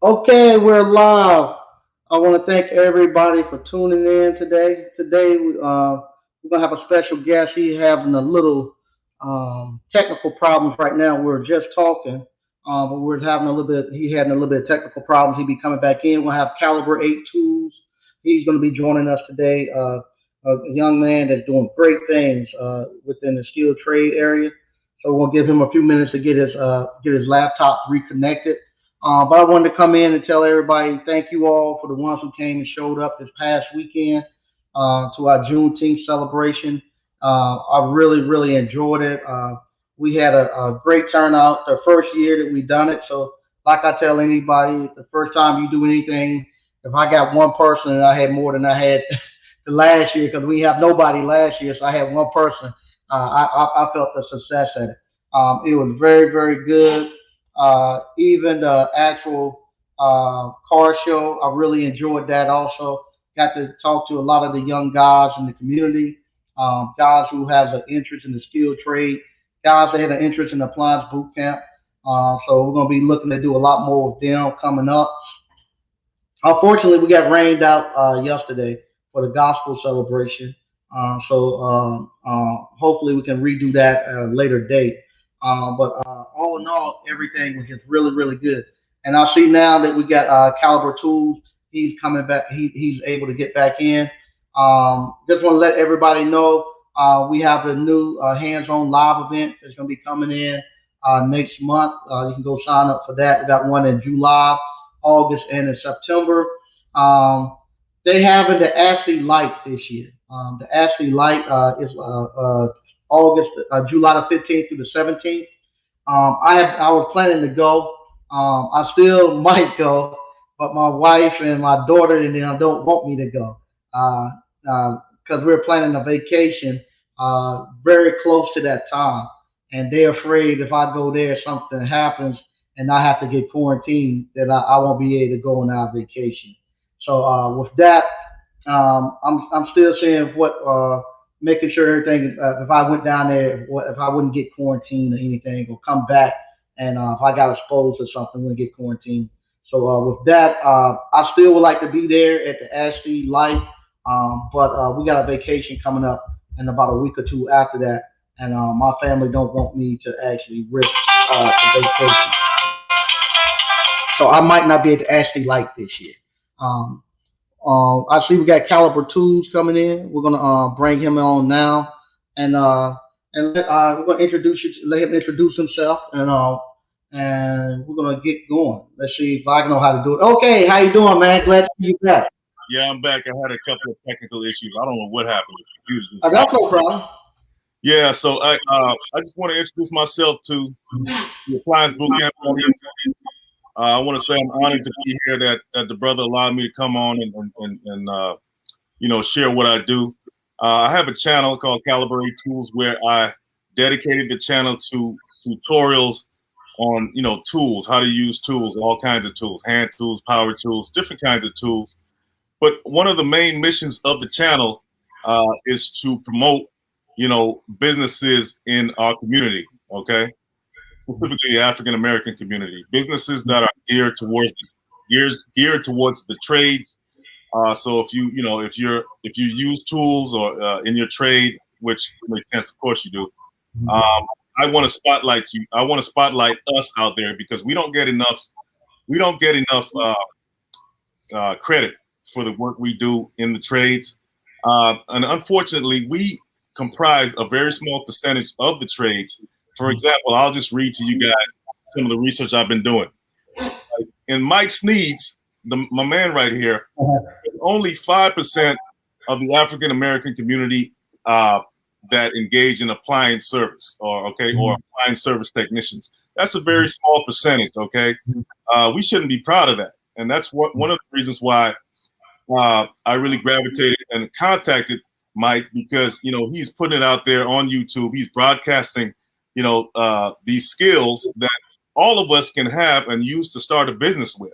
Okay, we're live. I want to thank everybody for tuning in today. We're gonna have a special guest. He's having a little technical problems right now. We're just talking, but we're having a little bit. He having a little bit of technical problems. He'll be coming back in. We'll have Caliber 8 tools. He's going to be joining us today. A young man that's doing great things within the skilled trade area. So we'll give him a few minutes to get his laptop reconnected. But I wanted to come in and tell everybody thank you all for the ones who came and showed up this past weekend to our Juneteenth celebration. I really, really enjoyed it. We had a great turnout the first year that we done it. So, like I tell anybody, the first time you do anything, if I got one person and I had more than I had the last year, because we have nobody last year, so I had one person, I felt the success at it. It was very, very good. Even the actual car show, I really enjoyed that also. Got to talk to a lot of the young guys in the community, guys who have an interest in the skilled trade, guys that had an interest in the appliance boot camp. So we're going to be looking to do a lot more with them coming up. Unfortunately, we got rained out yesterday for the gospel celebration. Hopefully we can redo that at a later date. But all in all, everything was just really, really good. And I see now that we got Caliber Tools. He's coming back. He's able to get back in. Just want to let everybody know we have a new hands-on live event that's going to be coming in next month. You can go sign up for that. We got one in July, August, and in September. They having the Ashley Light this year. The Ashley Light is August, July the 15th through the 17th. I was planning to go. I still might go, but my wife and my daughter and them don't want me to go because we're planning a vacation very close to that time, and they're afraid if I go there, something happens and I have to get quarantined, that I won't be able to go on our vacation. So with that, I'm still seeing what making sure everything. If I went down there, if I wouldn't get quarantined or anything, or come back, and if I got exposed or something, wouldn't get quarantined. So with that, I still would like to be there at the Ashley Light, but we got a vacation coming up in about a week or two after that, and my family don't want me to actually risk the vacation, so I might not be at the Ashley Light this year. Um, I see we got Caliber Tools coming in. We're gonna bring him on now, and we're gonna let him introduce himself, and we're gonna get going. Let's see if I know how to do it. Okay, how you doing, man? Glad to see you back. Yeah, I'm back. I had a couple of technical issues. I don't know what happened with the computer. That's no problem. Yeah, so I just want to introduce myself to the Appliance Bootcamp audience. I want to say I'm honored to be here that the brother allowed me to come on and share what I do. I have a channel called Caliber8 Tools where I dedicated the channel to tutorials on tools, how to use tools, all kinds of tools, hand tools, power tools, different kinds of tools. But one of the main missions of the channel is to promote businesses in our community. Okay. Specifically the African American community, businesses that are geared towards the trades. So if you use tools or in your trade, which makes sense, of course you do. I want to spotlight you. I want to spotlight us out there because we don't get enough. Credit for the work we do in the trades, and unfortunately, we comprise a very small percentage of the trades. For example, I'll just read to you guys some of the research I've been doing. In Mike Sneed's, my man right here, only 5% of the African American community that engage in appliance service or appliance service technicians. That's a very small percentage. Okay, we shouldn't be proud of that, and that's one of the reasons why I really gravitated and contacted Mike because he's putting it out there on YouTube. He's broadcasting these skills that all of us can have and use to start a business with.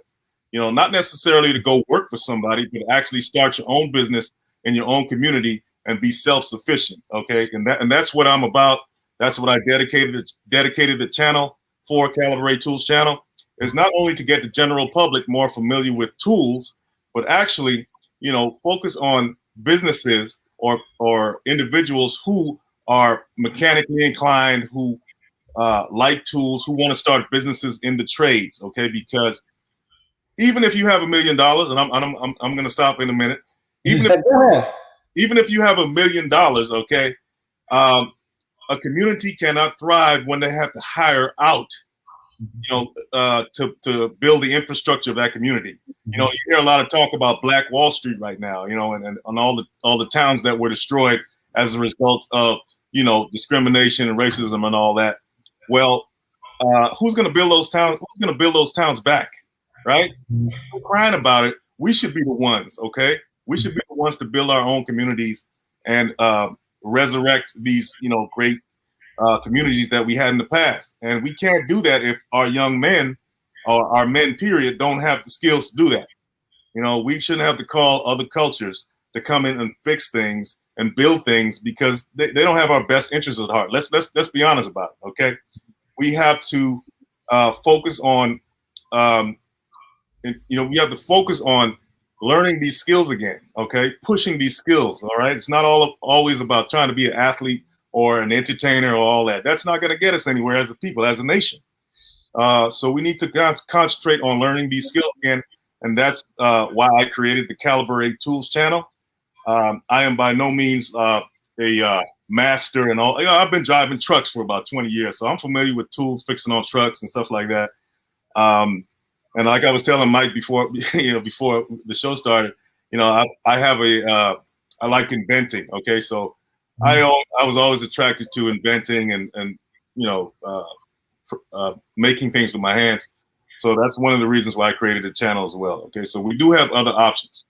Not necessarily to go work for somebody, but actually start your own business in your own community and be self-sufficient. Okay, and that's what I'm about. That's what I dedicated the channel for, Caliber8 Tools channel. is not only to get the general public more familiar with tools, but actually, focus on businesses or individuals who are mechanically inclined, who like tools, who want to start businesses in the trades. Okay, because even if you have $1 million, and I'm going to stop in a minute. Even if you have $1 million, okay, a community cannot thrive when they have to hire out, to build the infrastructure of that community. You hear a lot of talk about Black Wall Street right now, and all the towns that were destroyed as a result of, discrimination and racism and all that. Well, who's going to build those towns? Who's going to build those towns back? Right? We're crying about it. We should be the ones, okay? We should be the ones to build our own communities and resurrect these, great communities that we had in the past. And we can't do that if our young men or our men, period, don't have the skills to do that. We shouldn't have to call other cultures to come in and fix things and build things because they don't have our best interests at heart. Let's be honest about it, okay? We have to focus on, we have to focus on learning these skills again, okay? Pushing these skills, all right? It's not always about trying to be an athlete or an entertainer or all that. That's not going to get us anywhere as a people, as a nation. So we need to concentrate on learning these skills again, and that's why I created the Caliber8 Tools channel. I am by no means a master and all. I've been driving trucks for about 20 years, so I'm familiar with tools, fixing on trucks and stuff like that. And like I was telling Mike before, before the show started, I like inventing. Okay, so I was always attracted to inventing and making things with my hands. So that's one of the reasons why I created the channel as well. Okay, so we do have other options.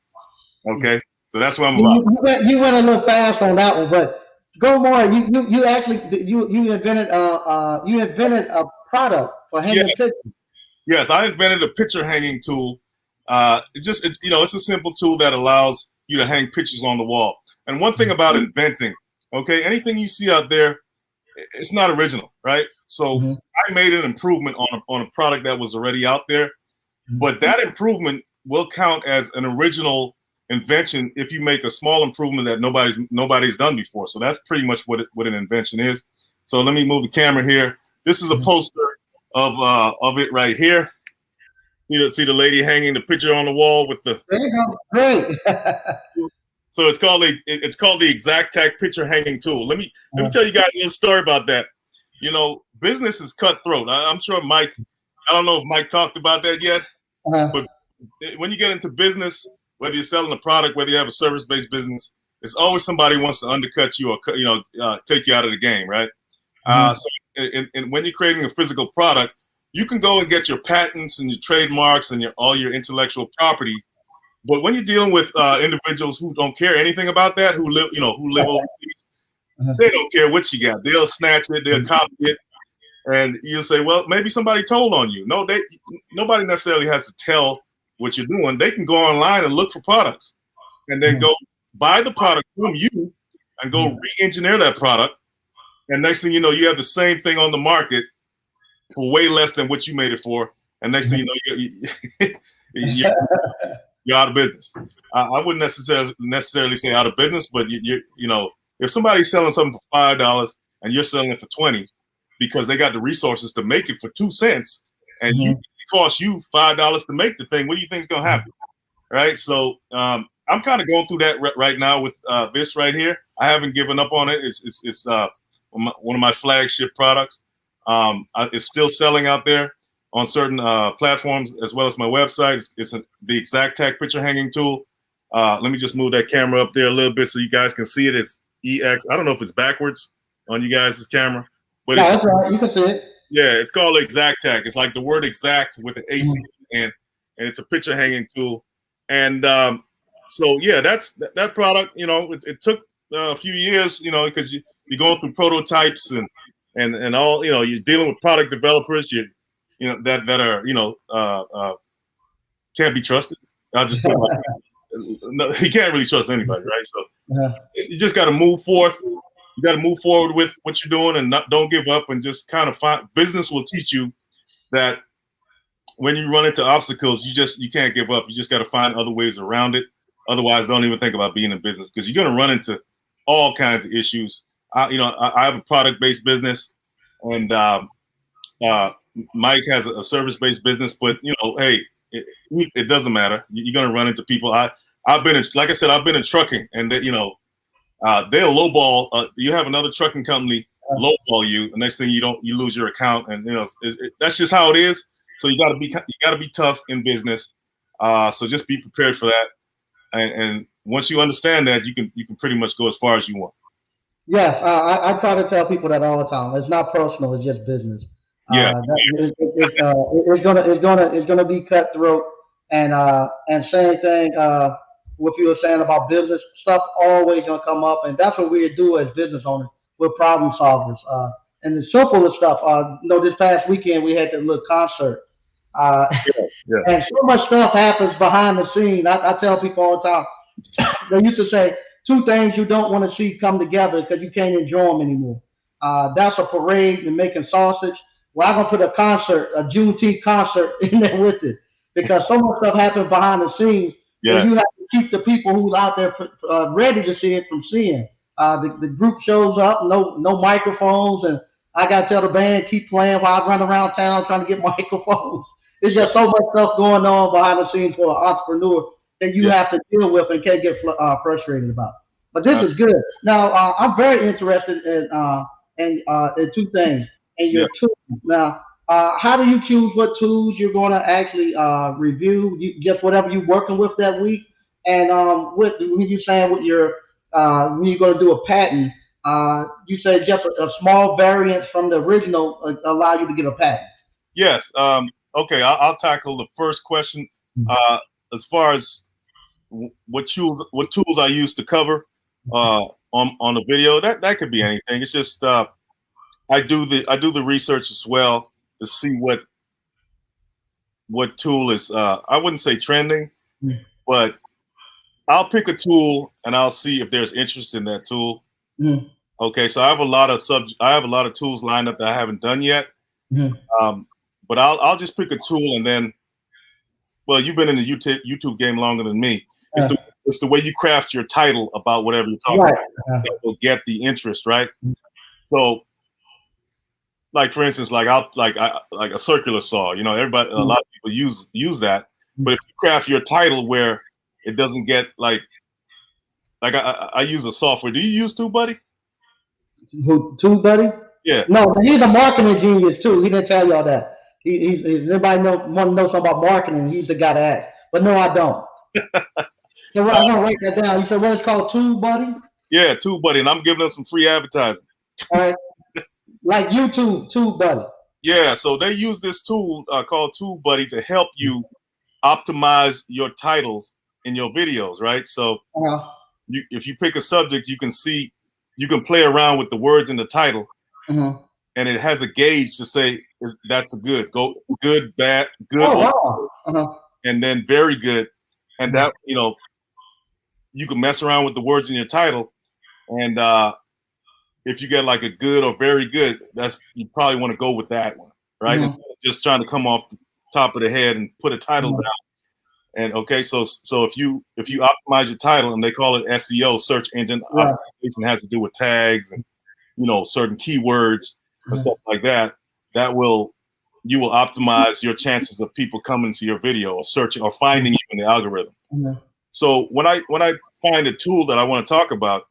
Okay, so that's what I'm about. You went a little fast on that one, but go more. You actually invented a product for hanging pictures. Yes, I invented a picture hanging tool. It's a simple tool that allows you to hang pictures on the wall. And one thing about inventing, okay, anything you see out there, it's not original, right? So I made an improvement on a product that was already out there, but that improvement will count as an original invention if you make a small improvement that nobody's done before. So that's pretty much what an invention is. So let me move the camera here. This is a poster of it right here. See the lady hanging the picture on the wall with the. There you go. Great. So it's called the Exact picture hanging tool. Let me tell you guys a little story about that. Business is cutthroat. I'm sure Mike. I don't know if Mike talked about that yet, but when you get into business, whether you're selling a product, whether you have a service-based business, it's always somebody who wants to undercut you or take you out of the game, right? And when you're creating a physical product, you can go and get your patents and your trademarks and all your intellectual property. But when you're dealing with individuals who don't care anything about that, who live overseas, they don't care what you got. They'll snatch it, they'll copy it, and you'll say, well, maybe somebody told on you. No, nobody necessarily has to tell what you're doing. They can go online and look for products and then go buy the product from you and go re-engineer that product. And next thing you know, you have the same thing on the market for way less than what you made it for. And next thing you know, you're out of business. I wouldn't necessarily say out of business, but if somebody's selling something for $5 and you're selling it for $20 because they got the resources to make it for 2 cents, and it costs you $5 to make the thing, what do you think is going to happen? Right. So I'm kind of going through that right now with this right here. I haven't given up on it. It's one of my flagship products. It's still selling out there on certain platforms as well as my website. It's the Exact picture hanging tool. Let me just move that camera up there a little bit so you guys can see it. It's EX. I don't know if it's backwards on you guys' camera, but that's right. You can see it. Yeah, it's called Exact. It's like the word exact with an AC and it's a picture hanging tool. And so yeah, that's that product. It took a few years, because you're going through prototypes and all. You're dealing with product developers. That are can't be trusted. I'll just put no, you can't really trust anybody, right? So you just got to move forth. You got to move forward with what you're doing and don't give up and just kind of find. Business will teach you that when you run into obstacles, you can't give up. You just got to find other ways around it. Otherwise, don't even think about being in business because you're going to run into all kinds of issues. I have a product-based business, and Mike has a service-based business. But hey, it doesn't matter. You're going to run into people. I've been like I said, I've been in trucking, and they'll lowball. You have another trucking company lowball you. The next thing you lose your account, and that's just how it is. So you got to be tough in business. So just be prepared for that. And once you understand that, you can pretty much go as far as you want. Yes, I try to tell people that all the time. It's not personal; it's just business. Yeah, It's gonna be cutthroat, and same thing. What you were saying about business stuff always gonna come up, and that's what we do as business owners. We're problem solvers. And the simplest stuff. This past weekend we had the little concert. Uh, yeah. and so much stuff happens behind the scene. I tell people all the time. They used to say two things you don't want to see come together because you can't enjoy them anymore. That's a parade and making sausage. Well, I'm gonna put a concert, a Juneteenth concert in there with it because so much stuff happens behind the scenes. Yeah. And you have to keep the people who's out there ready to see it from seeing. The group shows up, no microphones, and I gotta tell the band keep playing while I run around town trying to get microphones. There's just so much stuff going on behind the scenes for an entrepreneur that you have to deal with and can't get frustrated about. But this is good. Now, I'm very interested in two things. And your tools. Now, how do you choose what tools you're going to actually review? Just whatever you're working with that week. And when you're saying with your when you're going to do a patent, you say just a small variance from the original allow you to get a patent. Yes. Okay. I'll tackle the first question. As far as what tools I use to cover on the video, that could be anything. It's just I do the research as well to see what tool is I wouldn't say trending, but I'll pick a tool and I'll see if there's interest in that tool. Okay, so I have a lot of tools lined up that I haven't done yet. But I'll just pick a tool and then, well, you've been in the YouTube game longer than me. It's the way you craft your title about whatever you're talking about that will get the interest, right? So, like for instance, like a circular saw. A lot of people use that. But if you craft your title where it doesn't get like I use a software. Do you use TubeBuddy? TubeBuddy? Yeah. No, he's a marketing genius too. He didn't tell y'all that. He's anybody want to know something about marketing? He's the guy to ask. But no, I don't. So I'm gonna write that down. You said what it's called, TubeBuddy? Yeah, TubeBuddy, and I'm giving them some free advertising. All right. Like YouTube, TubeBuddy. Yeah, so they use this tool called TubeBuddy to help you optimize your titles in your videos, right? So if you pick a subject, you can play around with the words in the title, and it has a gauge to say that's a good, bad, good, and then very good, and that you can mess around with the words in your title, and if you get like a good or very good, you probably want to go with that one, right? Instead of just trying to come off the top of the head and put a title down. And okay, so if you optimize your title, and they call it SEO, search engine optimization, has to do with tags and certain keywords and stuff like that. You will optimize your chances of people coming to your video or searching or finding you in the algorithm. So when I find a tool that I want to talk about,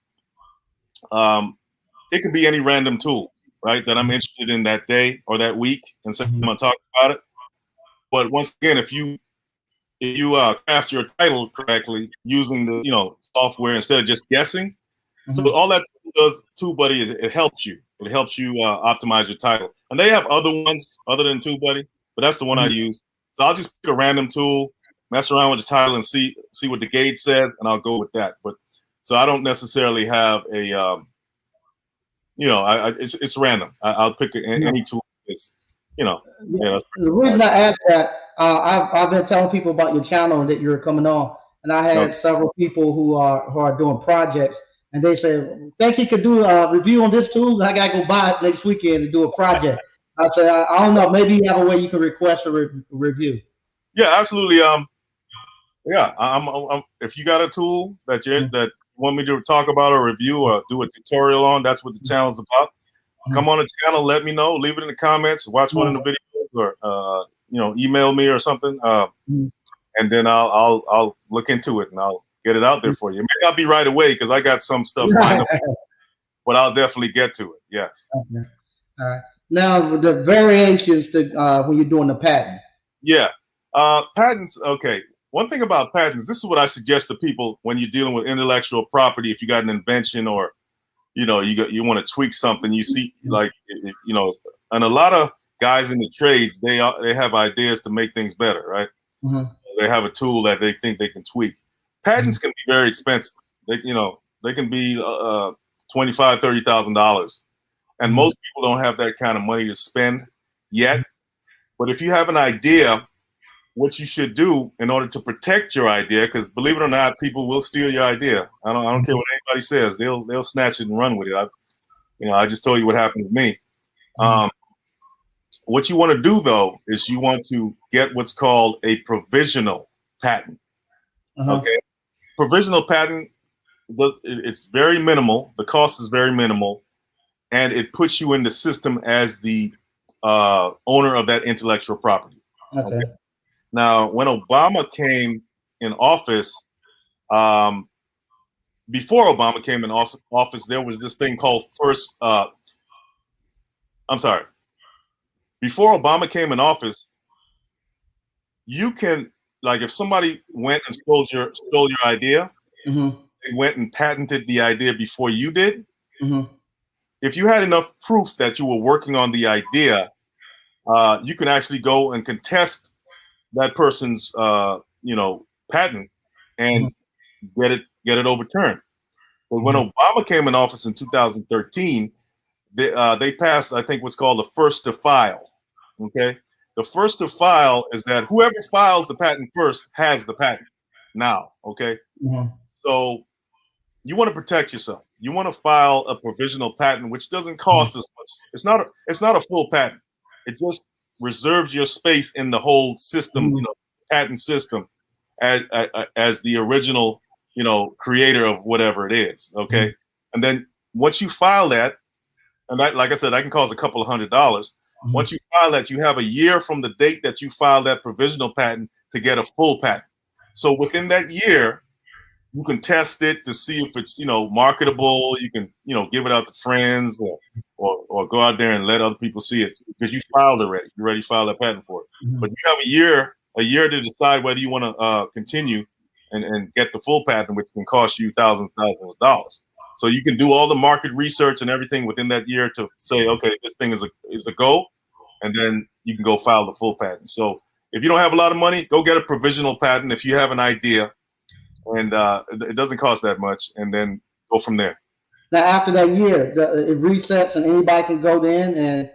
it could be any random tool, right, that I'm interested in that day or that week, and say I'm going to talk about it. But once again, if you craft your title correctly using the software instead of just guessing, so all that does TubeBuddy is it helps you. It helps you optimize your title. And they have other ones other than TubeBuddy, but that's the one I use. So I'll just pick a random tool, mess around with the title, and see what the gauge says, and I'll go with that. But so I don't necessarily have a it's random. I'll pick any tool. The reason I asked that, I've been telling people about your channel and that you're coming on, and I had several people who are doing projects, and they said, "Think you could do a review on this tool? I gotta go buy it next weekend to do a project." I said, I don't know. Maybe you have a way you can request a review. Yeah, absolutely. Yeah, if you got a tool that you want me to talk about or review or do a tutorial on, that's what the channel's about. Come on the channel, let me know, leave it in the comments, watch one of the videos, or email me or something, and then I'll look into it and I'll get it out there for you. It may not be right away because I got some stuff lined up, but I'll definitely get to it. Yes. Okay. All right. Now the variations to when you're doing the patent. Yeah. Patents. Okay. One thing about patents, this is what I suggest to people when you're dealing with intellectual property. If you got an invention or you want to tweak something, you see, like, and a lot of guys in the trades, they have ideas to make things better, right? They have a tool that they think they can tweak. Patents can be very expensive. They can be $25,000, $30,000, and most people don't have that kind of money to spend yet. But if you have an idea, what you should do in order to protect your idea, because believe it or not, people will steal your idea. I don't care what anybody says; they'll snatch it and run with it. I just told you what happened to me. What you want to do though is you want to get what's called a provisional patent. Okay, provisional patent. It's very minimal. The cost is very minimal, and it puts you in the system as the owner of that intellectual property. Okay. Now, when Obama came in office, before Obama came in office, there was this thing called before Obama came in office, you can, like, if somebody went and stole your idea, they went and patented the idea before you did. If you had enough proof that you were working on the idea, you can actually go and contest that person's patent and get it overturned. But when Obama came in office in 2013, they passed, I think, what's called the first to file. Okay, the first to file is that whoever files the patent first has the patent now. Okay, so you want to protect yourself. You want to file a provisional patent, which doesn't cost as much. It's not a full patent. It just reserves your space in the whole system, patent system, as the original, creator of whatever it is. Okay, and then once you file that, and that, like I said, that can cost a couple of $100. Once you file that, you have a year from the date that you filed that provisional patent to get a full patent. So within that year, you can test it to see if it's, marketable. You can, give it out to friends or go out there and let other people see it because you filed already. You already filed a patent for it. But you have a year to decide whether you want to continue and get the full patent, which can cost you thousands of dollars. So you can do all the market research and everything within that year to say, okay, this thing is a go, and then you can go file the full patent. So if you don't have a lot of money, go get a provisional patent if you have an idea, and it doesn't cost that much, and then go from there. Now, after that year, it resets, and anybody can go in and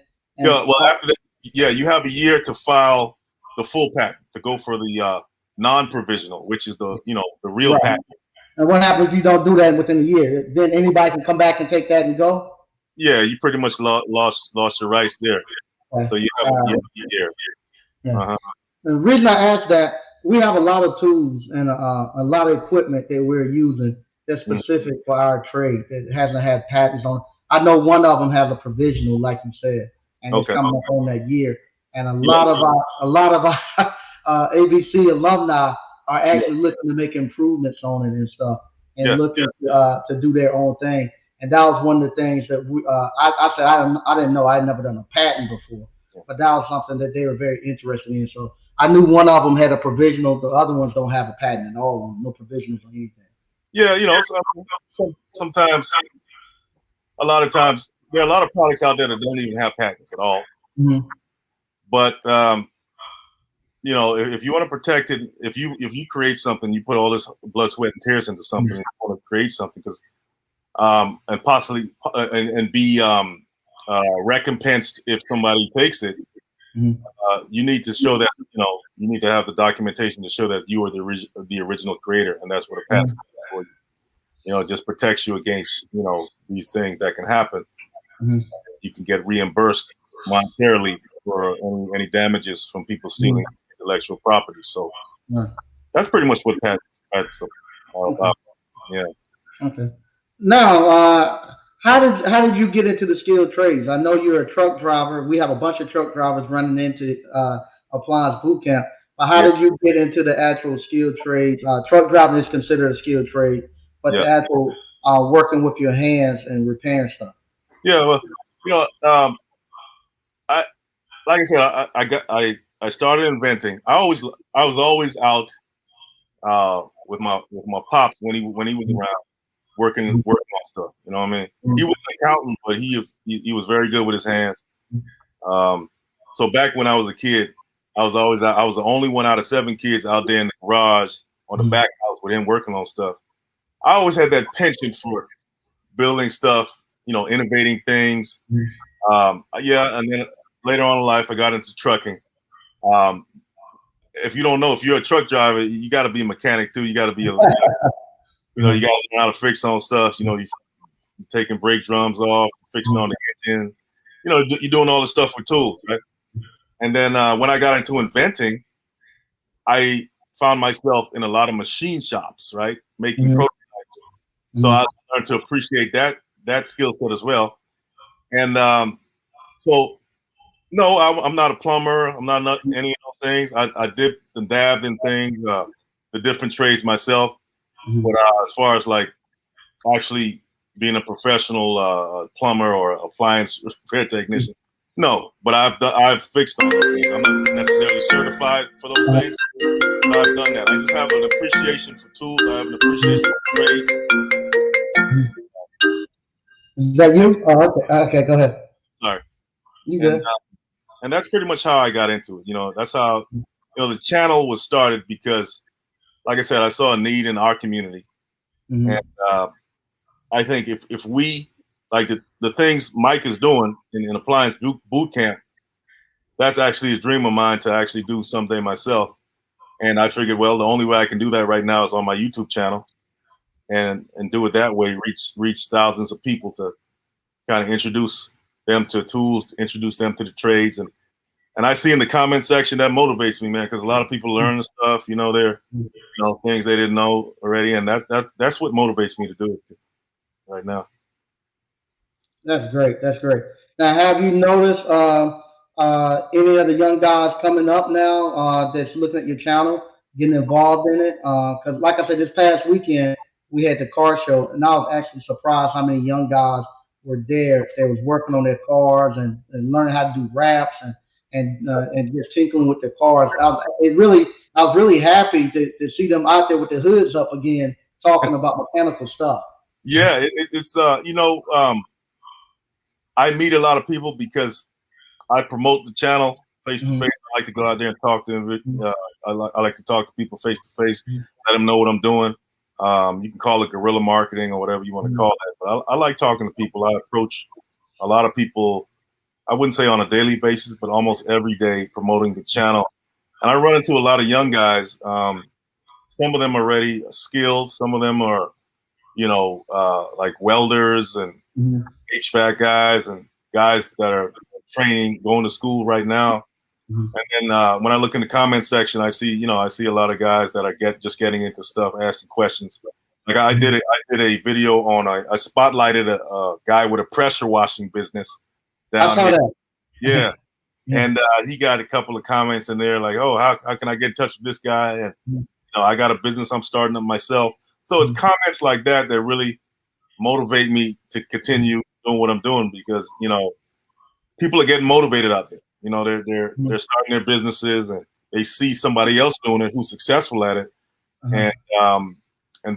after that, you have a year to file the full patent, to go for the non-provisional, which is the real patent. And what happens if you don't do that within a year? Then anybody can come back and take that and go? Yeah, you pretty much lost your rights there. Okay. So you have a year. Yeah. The reason I asked that, we have a lot of tools and a lot of equipment that we're using that's specific for our trade that hasn't had patents on. I know one of them has a provisional, like you said, and it's coming up on that year. And a lot of our ABC alumni are actually looking to make improvements on it and stuff, and looking to do their own thing. And that was one of the things that I said I didn't know. I had never done a patent before, but that was something that they were very interested in. So I knew one of them had a provisional. The other ones don't have a patent at all. No provisionals on anything. Yeah, sometimes, a lot of times, there are a lot of products out there that don't even have patents at all. But if you want to protect it, if you create something, you put all this blood, sweat, and tears into something, and you want to create something, because and possibly and be recompensed if somebody takes it. You need to show that you need to have the documentation to show that you are the original creator, and that's what a patent is for you. It just protects you against these things that can happen. You can get reimbursed monetarily for any damages from people stealing intellectual property. So that's pretty much what that's all about. Yeah. Okay. Now, how did you get into the skilled trades? I know you're a truck driver. We have a bunch of truck drivers running into Appliance Boot Camp. But how Yeah. did you get into the actual skilled trades? Truck driving is considered a skilled trade, but Yeah. the actual working with your hands and repairing stuff. Yeah. Well, I like I said, I started inventing. I was always out with my pops when he was around working on stuff. You know what I mean? He was an accountant, but he was very good with his hands. So back when I was a kid, I was always out. I was the only one out of 7 kids out there in the garage on the back house with him working on stuff. I always had that penchant for building stuff, innovating things. Yeah, and then later on in life, I got into trucking. If you don't know, if you're a truck driver, you got to be a mechanic too. You got to be you got to learn how to fix on stuff. You're taking brake drums off, fixing on the engine. You're doing all the stuff with tools, right? And then when I got into inventing, I found myself in a lot of machine shops, right, making prototypes. So I learned to appreciate that skill set as well. And so, no, I'm not a plumber. I'm not any of those things. I dipped and dabbed in things, the different trades myself. But as far as like actually being a professional plumber or appliance repair technician, no. But I've fixed all those things. I'm not necessarily certified for those things, but I've done that. I just have an appreciation for tools. I have an appreciation for trades. Is that you? Oh, okay. Okay, go ahead. Sorry. You good? And that's pretty much how I got into it. That's how the channel was started because, like I said, I saw a need in our community, and I think if we like the things Mike is doing in Appliance Boot Camp, that's actually a dream of mine to actually do someday myself. And I figured, well, the only way I can do that right now is on my YouTube channel, and do it that way, reach thousands of people to kind of introduce them to tools, to introduce them to the trades, and I see in the comment section that motivates me, man, because a lot of people learn the stuff, they're things they didn't know already, and that's what motivates me to do it right now. That's great. That's great. Now, have you noticed any of the young guys coming up now that's looking at your channel, getting involved in it? Because, like I said, this past weekend we had the car show, and I was actually surprised how many young guys were there. They was working on their cars and learning how to do wraps and just tinkling with their cars. I was really happy to see them out there with their hoods up again, talking about mechanical stuff. Yeah, it's I meet a lot of people because I promote the channel face to face. I like to go out there and talk to them. I like to talk to people face to face, let them know what I'm doing. You can call it guerrilla marketing or whatever you want to call it. But I like talking to people. I approach a lot of people, I wouldn't say on a daily basis, but almost every day promoting the channel. And I run into a lot of young guys. Some of them are already skilled. Some of them are, like welders and HVAC guys and guys that are training, going to school right now. And then when I look in the comment section, I see a lot of guys that are just getting into stuff, asking questions. Like I did a video on I spotlighted a guy with a pressure washing business down here. Yeah. And he got a couple of comments in there like, oh, how can I get in touch with this guy? And I got a business I'm starting up myself. So it's comments like that that really motivate me to continue doing what I'm doing because people are getting motivated out there. They're starting their businesses and they see somebody else doing it who's successful at it, and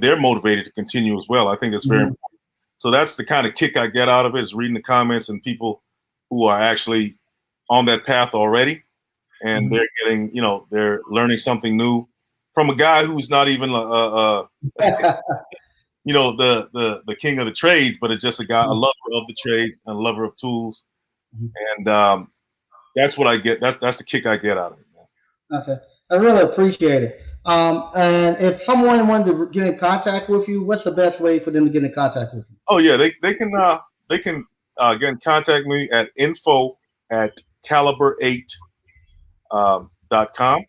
they're motivated to continue as well. I think it's very important. So that's the kind of kick I get out of it, is reading the comments and people who are actually on that path already, and they're getting, they're learning something new from a guy who's not even the king of the trades, but it's just a guy, a lover of the trades and a lover of tools, and that's what I get. That's the kick I get out of it, man. Okay, I really appreciate it. And if someone wanted to get in contact with you, what's the best way for them to get in contact with you? Oh yeah, they can get in contact with me at info at Caliber8.com.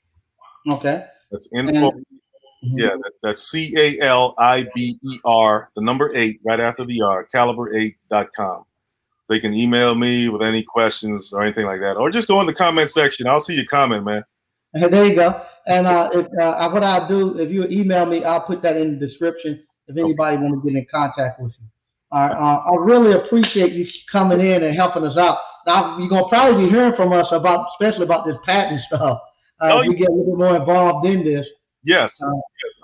Okay. That's info. Yeah, that's CALIBER, the number 8, right after the R, Caliber8.com. They can email me with any questions or anything like that, or just go in the comment section. I'll see your comment, man. There you go. And what I'll do, if you email me, I'll put that in the description if anybody want to get in contact with you. I really appreciate you coming in and helping us out. Now, you're going to probably be hearing from us especially about this patent stuff. If we get a little bit more involved in this. Yes,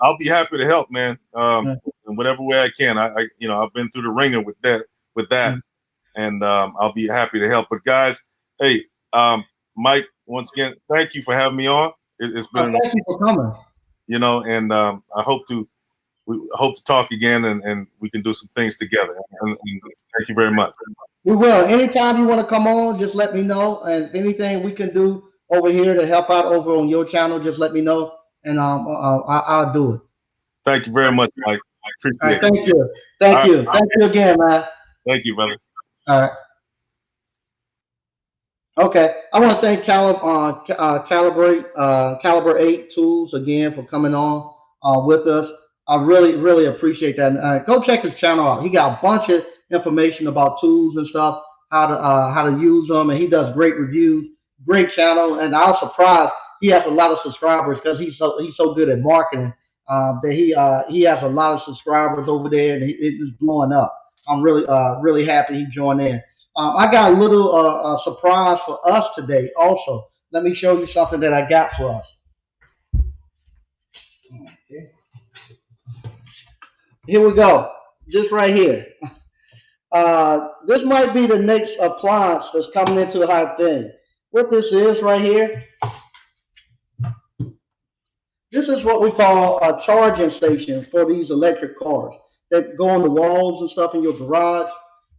I'll be happy to help, man. In whatever way I can. I've been through the ringer with that, and I'll be happy to help. But guys, hey, Mike, once again, thank you for having me on. It's been thank you for coming. And I hope to talk again, and we can do some things together. And thank you very much. We will. Anytime you want to come on, just let me know. And anything we can do over here to help out over on your channel, just let me know. And I'll do it. Thank you very much, Mike. I appreciate it. Thank you. Thank you. Thank you again, man. Thank you, brother. All right. Okay. I want to thank Caliber8 Tools again for coming on with us. I really, really appreciate that. Go check his channel out. He got a bunch of information about tools and stuff, how to use them, and he does great reviews. Great channel, and I was surprised he has a lot of subscribers because he's so good at marketing that he has a lot of subscribers over there, and it's blowing up. I'm really happy he joined in. I got a little surprise for us today also. Let me show you something that I got for us. Okay. Here we go. Just right here. This might be the next appliance that's coming into the hot thing. What this is right here, this is what we call a charging station for these electric cars that go on the walls and stuff in your garage.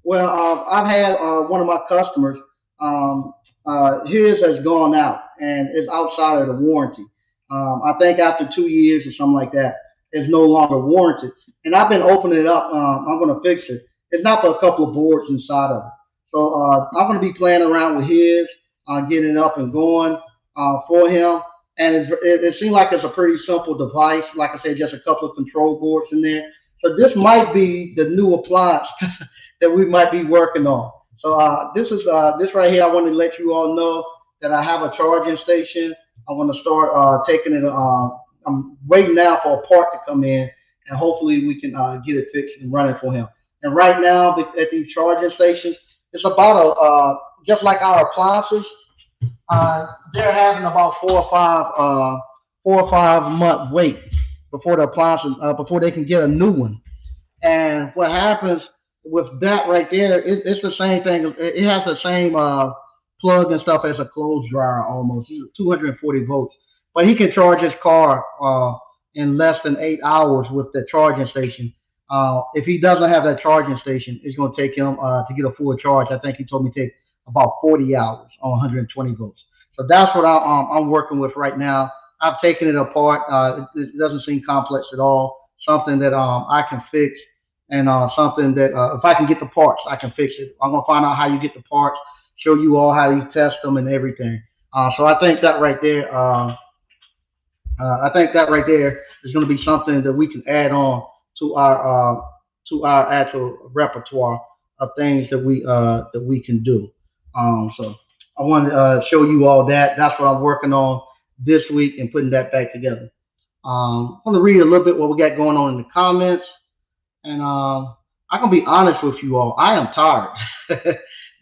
Well, I've had one of my customers, his has gone out and is outside of the warranty. I think after 2 years or something like that, it's no longer warranted. And I've been opening it up. I'm going to fix it. It's not but a couple of boards inside of it. So I'm going to be playing around with his, getting it up and going for him. And it seems like it's a pretty simple device. Like I said, just a couple of control boards in there. So this might be the new appliance that we might be working on. So this right here. I want to let you all know that I have a charging station. I want to start taking it. I'm waiting now for a part to come in, and hopefully we can get it fixed and running for him. And right now at these charging stations, it's about just like our appliances. They're having about 4 or 5 month wait before the appliances before they can get a new one. And what happens with that right there, it's the same thing. It has the same plug and stuff as a clothes dryer almost. 240 volts, but he can charge his car in less than 8 hours with the charging station. If he doesn't have that charging station, it's going to take him to get a full charge. I think he told me to take about 40 hours on 120 volts. So that's what I'm working with right now. I've taken it apart. It doesn't seem complex at all. Something that I can fix, and something that if I can get the parts, I can fix it. I'm gonna find out how you get the parts, show you all how you test them and everything. So I think that right there, is going to be something that we can add on to our actual repertoire of things that we can do. So I want to show you all that. That's what I'm working on this week and putting that back together. I'm going to read a little bit what we got going on in the comments. And I'm going to be honest with you all. I am tired.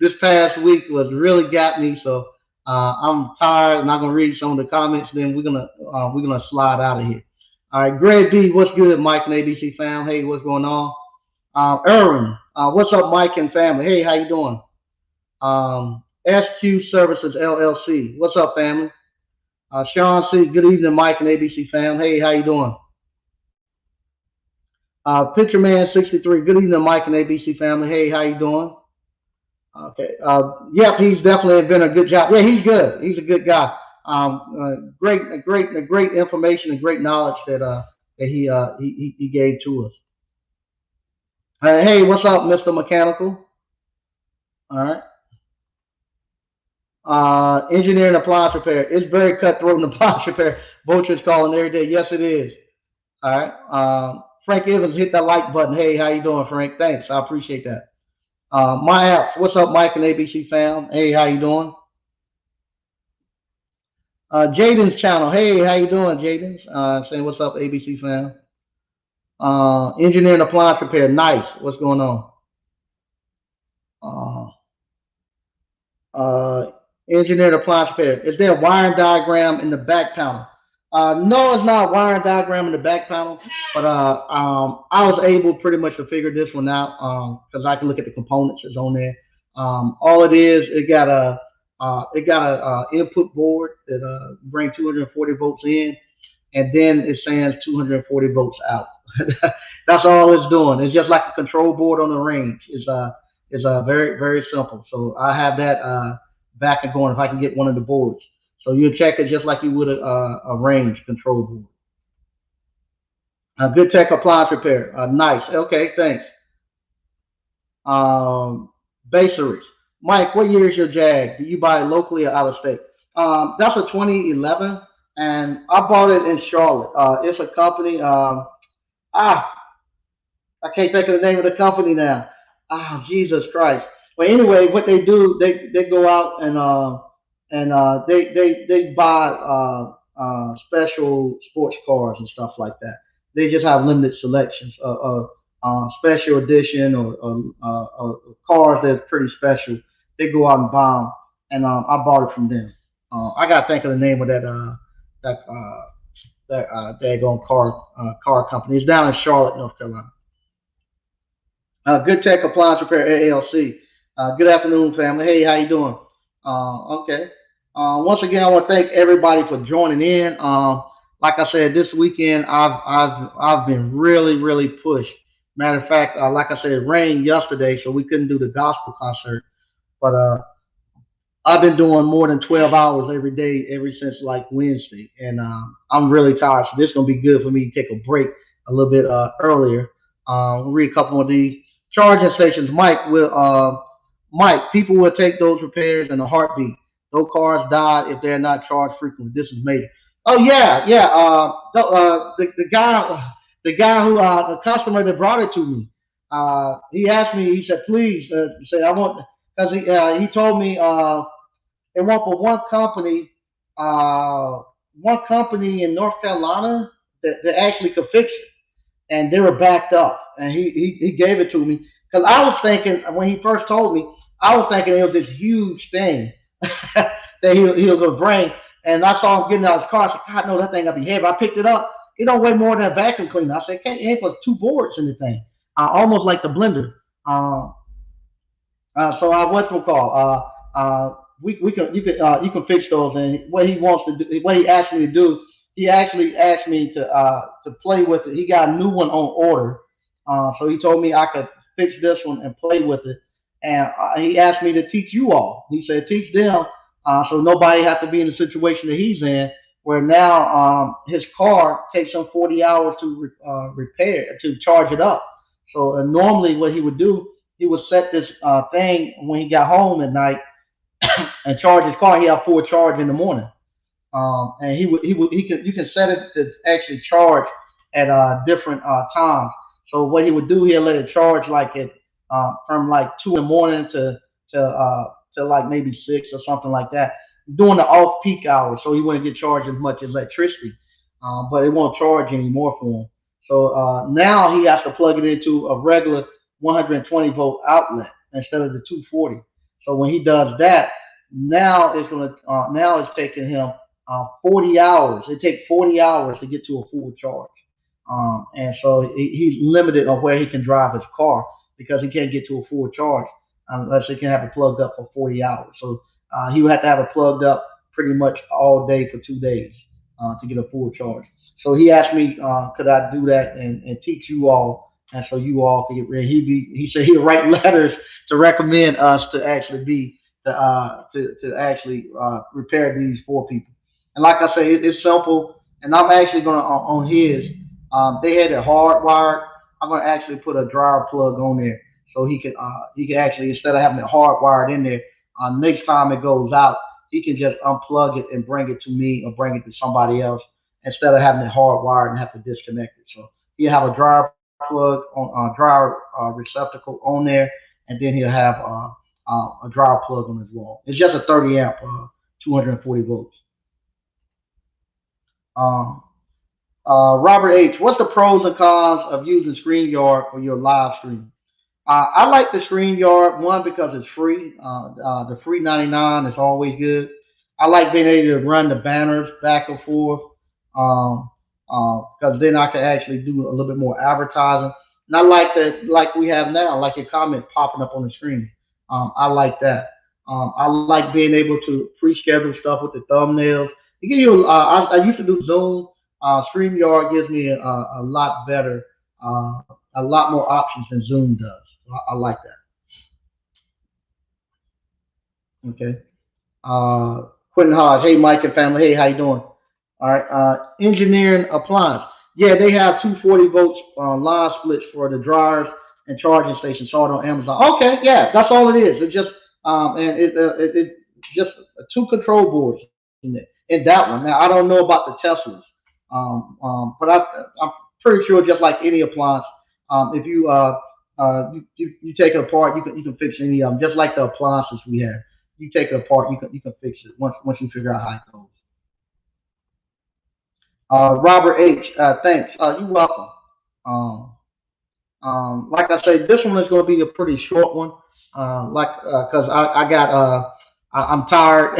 This past week was really got me. So I'm tired, and I'm going to read some of the comments. Then we're gonna slide out of here. All right, Greg B, what's good, Mike and ABC fam? Hey, what's going on? Erwin, what's up, Mike and family? Hey, how you doing? SQ Services LLC, what's up, family? Sean C, good evening, Mike and ABC fam. Hey, how you doing? Picture Man 63, good evening, Mike and ABC family. Hey, how you doing? Okay. Yep, he's definitely been a good job. Yeah, he's good. He's a good guy. Great information and great knowledge that he gave to us. Hey, what's up, Mr. Mechanical? All right. Engineering appliance repair. It's very cutthroat in appliance repair. Vulture's calling every day. Yes, it is. All right. Frank Evans hit that like button. Hey, how you doing, Frank? Thanks. I appreciate that. My apps. What's up, Mike and ABC fam? Hey, how you doing? Jaden's channel. Hey, how you doing, Jaden's? Saying what's up, ABC fam. Engineering appliance repair. Nice. What's going on? Uh, uh, Engineered appliance repair. Is there a wiring diagram in the back panel? No, it's not a wiring diagram in the back panel, but I was able pretty much to figure this one out because I can look at the components that's on there. All it is, it got a input board that brings 240 volts in, and then it sends 240 volts out. That's all it's doing. It's just like a control board on the range. It's very very simple. So I have that back and going if I can get one of the boards. So you check it just like you would a range control board. Good tech appliance repair. Nice. Okay, thanks. Baseries. Mike, what year is your Jag? Do you buy it locally or out of state? That's a 2011, and I bought it in Charlotte. It's a company. Ah, I can't think of the name of the company now. Ah, Jesus Christ. Well, anyway, what they do, they go out and they buy special sports cars and stuff like that. They just have limited selections of special edition cars that's pretty special. They go out and buy them, and I bought it from them. I gotta think of the name of that daggone car company. It's down in Charlotte, North Carolina. Good Tech Appliance Repair ALC. Good afternoon, family. Hey, how you doing? Okay. Once again, I want to thank everybody for joining in. Like I said, this weekend I've been really pushed. Matter of fact, like I said, it rained yesterday, so we couldn't do the gospel concert. But I've been doing more than 12 hours every day ever since like Wednesday, and I'm really tired. So this is gonna be good for me to take a break a little bit earlier. We'll read a couple of these charging stations. Mike, people will take those repairs in a heartbeat. Those cars die if they're not charged frequently. This is major. Oh yeah, yeah. The guy who the customer that brought it to me, he asked me. He said, please, say I want because he told me they want for uh, one company in North Carolina that actually could fix it, and they were backed up, and he gave it to me because I was thinking when he first told me, I was thinking it was this huge thing that he was gonna bring, and I saw him getting out of his car. I said, God, no, that thing gotta be heavy. I picked it up. It don't weigh more than a vacuum cleaner. I said, can't it ain't put two boards in the thing, almost like the blender. So I went to call. We can you can fix those. And what he wants to do, what he asked me to do, he actually asked me to play with it. He got a new one on order, so he told me I could fix this one and play with it. And he asked me to teach you all. He said teach them, so nobody has to be in the situation that he's in, where now his car takes him 40 hours to repair to charge it up. So normally what he would do, he would set this thing when he got home at night and charge his car. He had full charge in the morning, and he could you can set it to actually charge at different times. So what he would do, he'll let it charge like it from like 2 in the morning to like maybe 6 or something like that during the off peak hours. So he wouldn't get charged as much electricity, but it won't charge anymore for him. So now he has to plug it into a regular 120-volt outlet instead of the 240. So when he does that, now it's taking him 40 hours. It takes 40 hours to get to a full charge, and so he's limited on where he can drive his car because he can't get to a full charge unless he can have it plugged up for 40 hours. So he would have to have it plugged up pretty much all day for 2 days to get a full charge. So he asked me, could I do that and teach you all, and so you all could get ready. He said he'd write letters to recommend us to actually be to actually repair these for people. And like I say, it's simple. And I'm actually gonna on his. They had it hardwired. I'm gonna actually put a dryer plug on there so he can actually instead of having it hardwired in there, next time it goes out, he can just unplug it and bring it to me or bring it to somebody else instead of having it hardwired and have to disconnect it. So he'll have a dryer plug on dryer receptacle on there, and then he'll have a dryer plug on his wall. It's just a 30 amp, 240 volts. Um, Robert H., what's the pros and cons of using StreamYard for your live stream? I like the StreamYard one because it's free. The free 99 is always good. I like being able to run the banners back and forth because then I can actually do a little bit more advertising. And I like that, like we have now, like your comment popping up on the screen. I like that. I like being able to pre-schedule stuff with the thumbnails. It gives you. I used to do Zoom. StreamYard gives me a lot better, a lot more options than Zoom does. I like that. Okay. Quentin Hodge. Hey, Mike and family. Hey, how you doing? All right. Engineering appliance. Yeah, they have 240 volts line splits for the dryers and charging stations sold on Amazon. Okay, yeah, that's all it is. It's just and it just two control boards in that one. Now I don't know about the Teslas, but I'm pretty sure just like any appliance, if you take it apart, you can fix any of them. Just like the appliances we have, you take it apart, you can fix it once you figure out how it goes. Robert H. Thanks. You're welcome. Um, like I say, this one is going to be a pretty short one. Because I got I'm tired.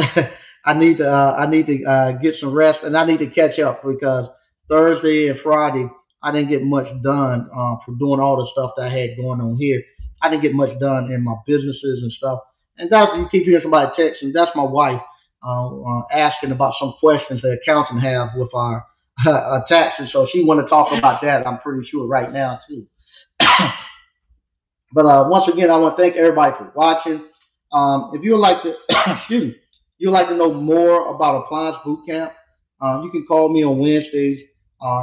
I need to get some rest, and I need to catch up because Thursday and Friday I didn't get much done for doing all the stuff that I had going on here. I didn't get much done in my businesses and stuff. And that's you keep hearing somebody text, and that's my wife asking about some questions that accountant have with our taxes. So she want to talk about that. I'm pretty sure right now too. But once again, I want to thank everybody for watching. If you would like to, excuse me, you'd like to know more about Appliance Boot Camp, you can call me on Wednesdays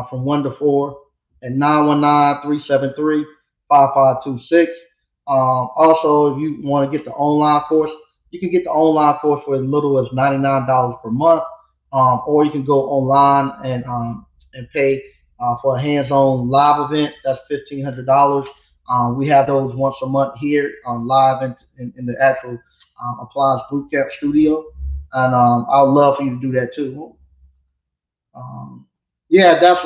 from 1 to 4 at 919-373-5526. Also, if you want to get the online course, you can get the online course for as little as $99 per month, or you can go online and pay for a hands-on live event. That's $1,500. We have those once a month here live in the actual Appliance Bootcamp studio, and I would love for you to do that too. Yeah, that's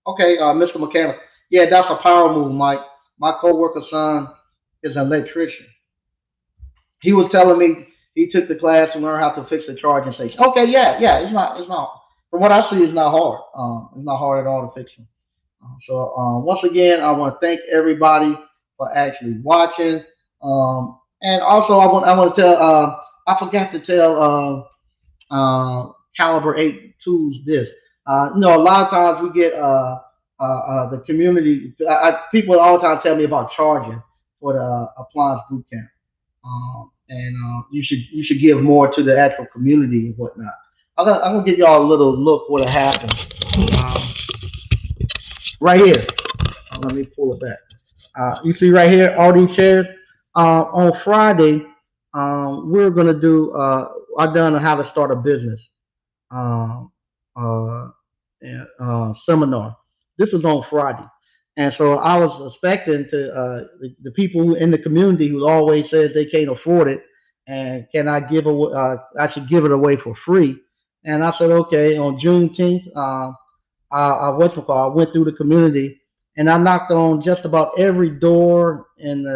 okay, Mr. Mechanic. Yeah, that's a power move, Mike. My coworker's son is an electrician. He was telling me he took the class to learn how to fix the charging station. Okay, yeah, yeah, it's not. From what I see, it's not hard. It's not hard at all to fix them. So once again, I want to thank everybody for actually watching. And also, I want to tell. I forgot to tell Caliber8 tools this. A lot of times we get the community. People all the time tell me about charging for the appliance boot camp, and you should give more to the actual community and whatnot. I'm gonna give y'all a little look what happened. Right here. Let me pull it back. You see right here, all these chairs. On Friday, we're gonna do. I done on how to start a business seminar. This was on Friday, and so I was expecting to the people who in the community who always says they can't afford it, and can I give away? I should give it away for free. And I said, okay. On Juneteenth, I went through the community and I knocked on just about every door in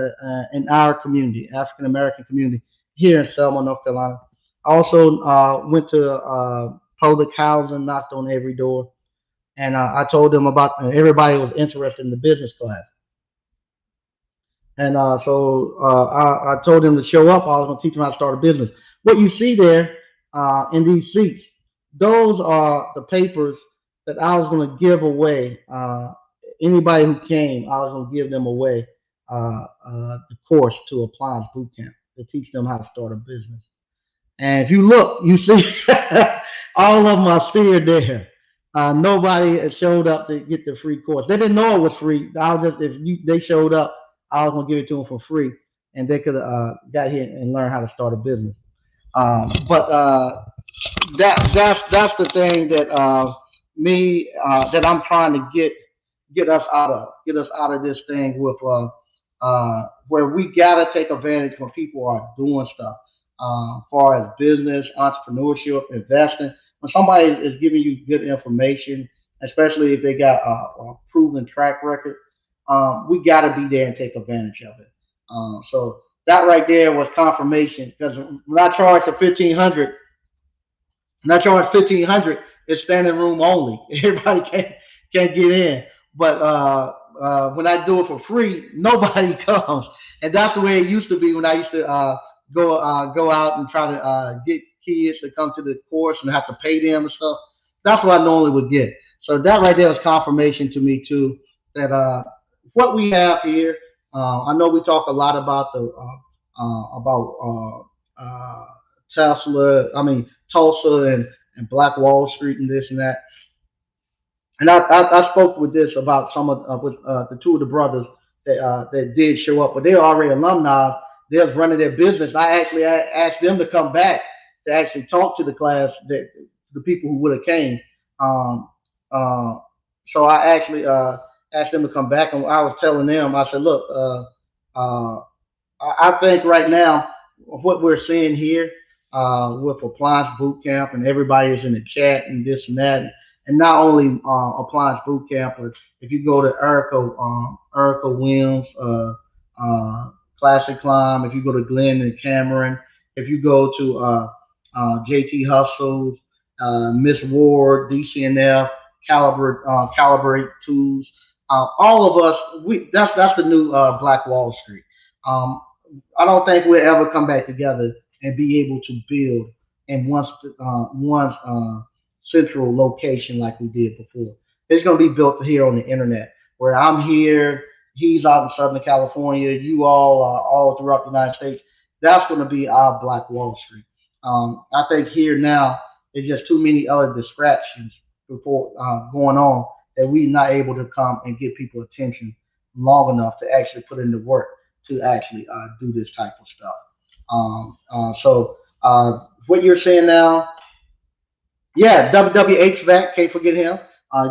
our community, African American community here in Selma, North Carolina. I also went to public housing, knocked on every door, and I told them about everybody was interested in the business class. And I told them to show up. I was going to teach them how to start a business. What you see there in these seats, those are the papers that I was going to give away. Anybody who came, I was going to give them away the course to Appliance Bootcamp to teach them how to start a business. And if you look, you see all of them are still there. Nobody showed up to get the free course. They didn't know it was free. They showed up, I was going to give it to them for free, and they could got here and learn how to start a business. But that's the thing that that I'm trying to get us out of this thing with where we gotta take advantage when people are doing stuff, as far as business, entrepreneurship, investing. When somebody is giving you good information, especially if they got a proven track record, we gotta be there and take advantage of it. So that right there was confirmation because when I charged the 1,500, and I charge 1,500. It's standing room only. Everybody can't get in. But when I do it for free, nobody comes, and that's the way it used to be when I used to go out and try to get kids to come to the course and have to pay them and stuff. That's what I normally would get. So that right there was confirmation to me too that what we have here. I know we talk a lot about the about Tesla. I mean Tulsa and Black Wall Street and this and that. And I spoke with this about some of with the two of the brothers that did show up, but they're already alumni. They're running their business. I actually asked them to come back to actually talk to the class that the people who would have came. Um, uh, so I actually asked them to come back, and I was telling them, I said, look, I think right now what we're seeing here with appliance boot camp and everybody is in the chat and this and that, and not only appliance boot camp, but if you go to Erica Williams, Classic Climb, if you go to Glenn and Cameron, if you go to JT Hustles, Miss Ward, DCNF, Caliber8 tools, all of us, that's the new Black Wall Street. Um, I don't think we'll ever come back together and be able to build in one central location like we did before. It's going to be built here on the internet, where I'm here, he's out in Southern California, you all are all throughout the United States. That's going to be our Black Wall Street. I think here now there's just too many other distractions before going on that we're not able to come and get people attention long enough to actually put in the work to actually do this type of stuff. What you're saying now, yeah, WWH can't forget him.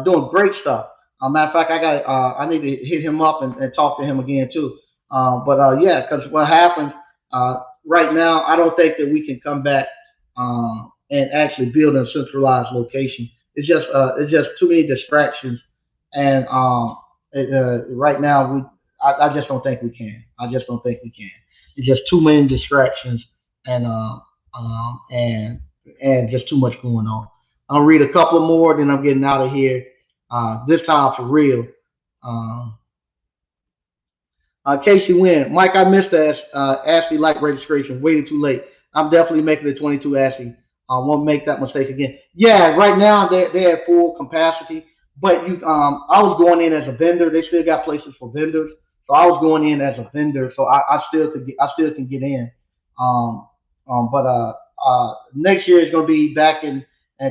Doing great stuff. Matter of fact, I need to hit him up and talk to him again too. But yeah, because what happened right now, I don't think that we can come back and actually build a centralized location. It's just too many distractions, and right now I just don't think we can. I just don't think we can. It's just too many distractions, and um, and and just too much going on. I'll read a couple more, then I'm getting out of here. This time for real. Um, Casey Wynn, Mike, I missed the ASCII light registration. Waiting too late. I'm definitely making the 22 ASCII. I won't make that mistake again. Yeah, right now they're at full capacity, but I was going in as a vendor. They still got places for vendors, so I was going in as a vendor, so I still can get in. Um, but next year is going to be back in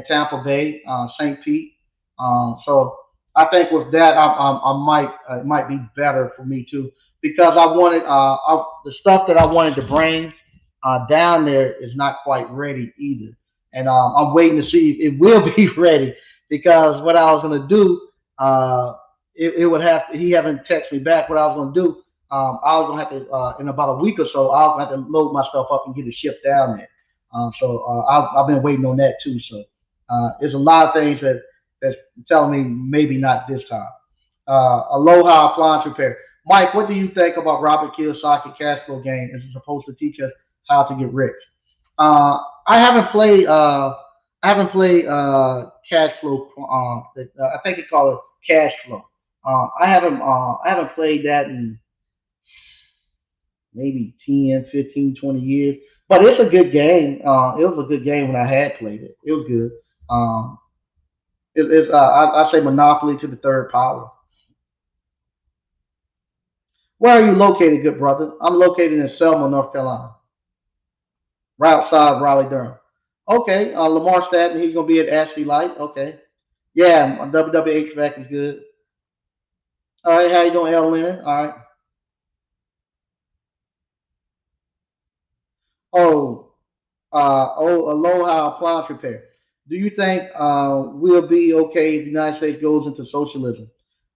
Tampa Bay, St. Pete. So I think with that, I might it might be better for me too because the stuff that I wanted to bring down there is not quite ready either, and I'm waiting to see if it will be ready because what I was going to do, it would have to, he haven't texted me back. What I was going to do, I was going to have to in about a week or so, I was going to have to load my stuff up and get it shipped down there. I've been waiting on that too. So there's a lot of things that's telling me maybe not this time. Aloha appliance repair. Mike, what do you think about Robert Kiyosaki cash flow game? Is it supposed to teach us how to get rich? Uh, I haven't played. I haven't played cash flow. I think it's called cash flow. I haven't played that in maybe 10, 15, 20 years. But it's a good game. It was a good game when I had played it. It was good. Um, I say Monopoly to the third power. Where are you located, good brother? I'm located in Selma, North Carolina, right outside of Raleigh, Durham. Okay, Lamar Staten, he's gonna be at Ashley Light. Okay, yeah, WWH back is good. All right, how you doing, L. Leonard? All right. Oh, Aloha Appliance Repair. Do you think we'll be okay if the United States goes into socialism?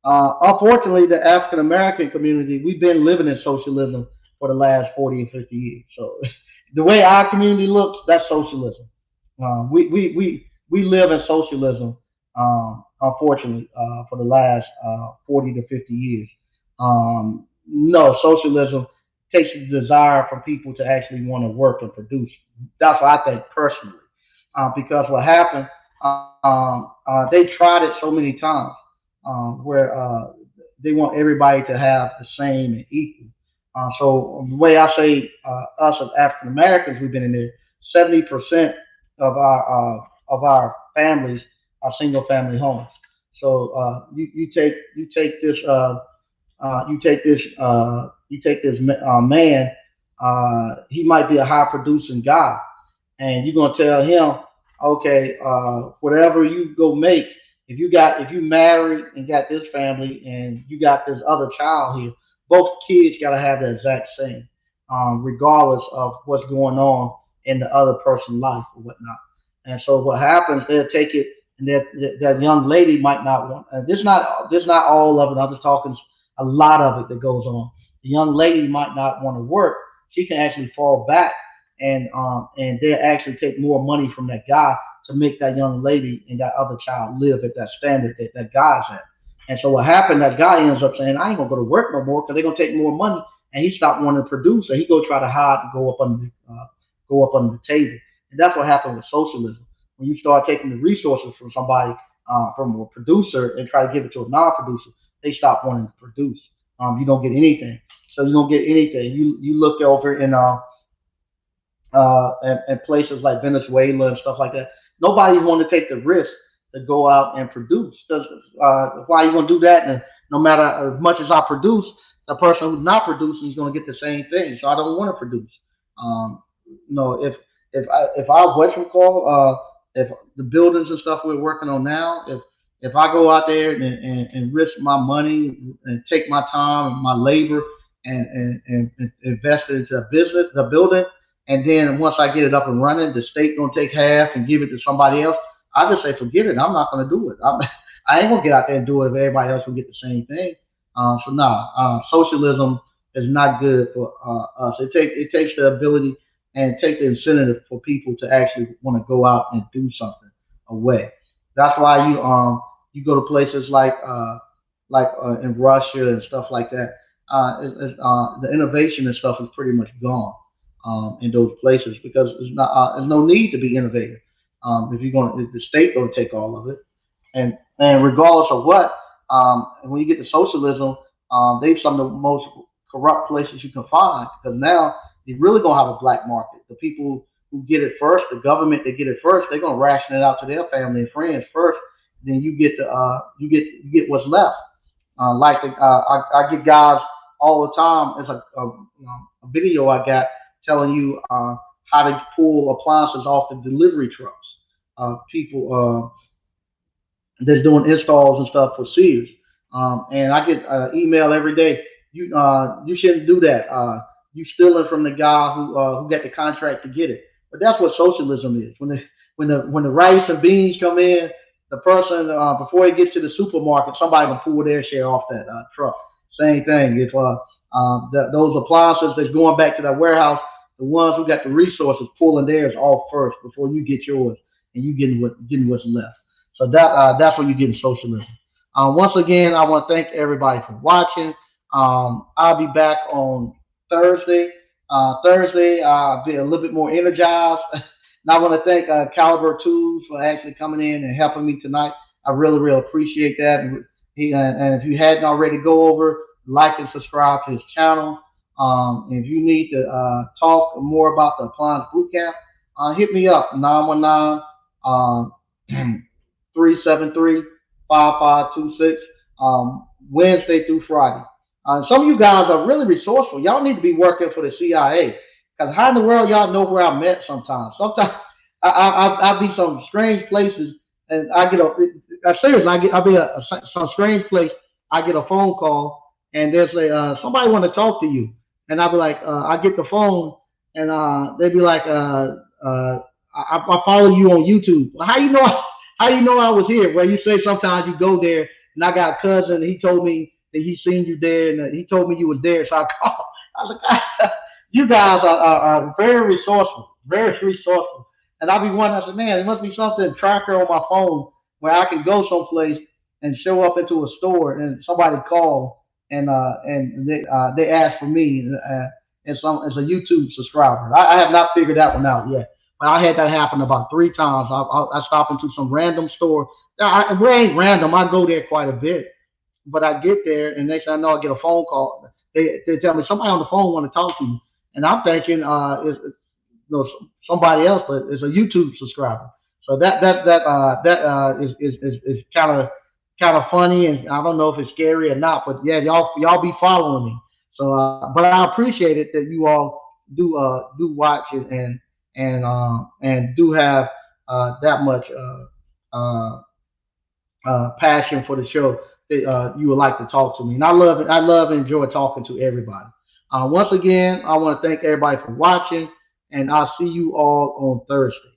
Unfortunately, the African American community, we've been living in socialism for the last 40 and 50 years. So the way our community looks, that's socialism. We live in socialism, unfortunately, for the last 40 to 50 years. No, socialism takes the desire from people to actually want to work and produce. That's what I think personally. Because what happened, they tried it so many times where they want everybody to have the same and equal. So the way I say us as African Americans, we've been in there. 70% of our families are single family homes. So you take this you take this man. He might be a high producing guy, and you're gonna tell him, okay, whatever you go make, if you married and got this family and you got this other child here, both kids gotta have the exact same, regardless of what's going on in the other person's life or whatnot. And so what happens, they'll take it, and that young lady might not want. This not all of it. I'm just talking a lot of it that goes on. The young lady might not want to work. She can actually fall back and they'll actually take more money from that guy to make that young lady and that other child live at that standard that that guy's at. And so what happened? That guy ends up saying, "I ain't gonna go to work no more because they're gonna take more money," and he stopped wanting to produce, and he go try to hide and go up under the table. And that's what happened with socialism. When you start taking the resources from somebody, from a producer, and try to give it to a non-producer, they stop wanting to produce. You don't get anything. So you don't get anything. You look over in and places like Venezuela and stuff like that. Nobody want to take the risk to go out and produce. Why are you going to do that? And no matter as much as I produce, the person who's not producing is going to get the same thing. So I don't want to produce. If I what you call if the buildings and stuff we're working on now, if I go out there and risk my money and take my time and my labor and invest it into a business, the building, and then once I get it up and running, the state gonna take half and give it to somebody else. I just say forget it. I'm not gonna do it. I ain't gonna get out there and do it if everybody else will get the same thing. So no, socialism is not good for us. It takes the ability and take the incentive for people to actually want to go out and do something away. That's why you go to places like in Russia and stuff like that. The innovation and stuff is pretty much gone in those places because there's no need to be innovative. If the state going to take all of it, and regardless of what, when you get to socialism, they're some of the most corrupt places you can find because now you're really gonna have a black market. The people who get it first, the government that get it first, they're gonna ration it out to their family and friends first. Then you get what's left. I get guys all the time. It's a video I got telling you how to pull appliances off the delivery trucks. People that's doing installs and stuff for Sears. And I get email every day. You shouldn't do that. You stealing from the guy who got the contract to get it. But that's what socialism is. When the rice and beans come in, the person before he gets to the supermarket, somebody can pull their share off that truck. Same thing. If those appliances that's going back to that warehouse, the ones who got the resources pulling theirs off first before you get yours, and you getting what's left. So that's what you get in socialism. Once again, I want to thank everybody for watching. I'll be back on Thursday. Thursday, I'll be a little bit more energized. And I want to thank Caliber8 for actually coming in and helping me tonight. I really, really appreciate that. And if you hadn't already, go over, like and subscribe to his channel. If you need to talk more about the Appliance Bootcamp, hit me up, 919-373-5526, Wednesday through Friday. Some of you guys are really resourceful. Y'all need to be working for the CIA. Because how in the world y'all know where I'm at sometimes? Sometimes I be some strange places, and I get seriously, I'll be some strange place. I get a phone call, and they'll say, somebody want to talk to you. And I'll be like, I get the phone, and they'll be like, I follow you on YouTube. How you know? How you know I was here? Well, you say sometimes you go there, and I got a cousin. He told me that he seen you there, and he told me you was there. So I called. I was like, you guys are very resourceful, very resourceful. And I be wondering, I said, man, there must be something tracker on my phone where I can go someplace and show up into a store and somebody call and they ask for me and some as a YouTube subscriber. I have not figured that one out yet. But I had that happen about 3 times. I stop into some random store. It ain't random. I go there quite a bit, but I get there and next thing I know, I get a phone call. They tell me somebody on the phone want to talk to you, and I'm thinking it's somebody else, but it's a YouTube subscriber. So is kind of funny, and I don't know if it's scary or not, but yeah, y'all be following me. So, but I appreciate it that you all do watch it and do have that much uh, passion for the show that you would like to talk to me. And I love it. I love and enjoy talking to everybody. Once again, I want to thank everybody for watching, and I'll see you all on Thursday.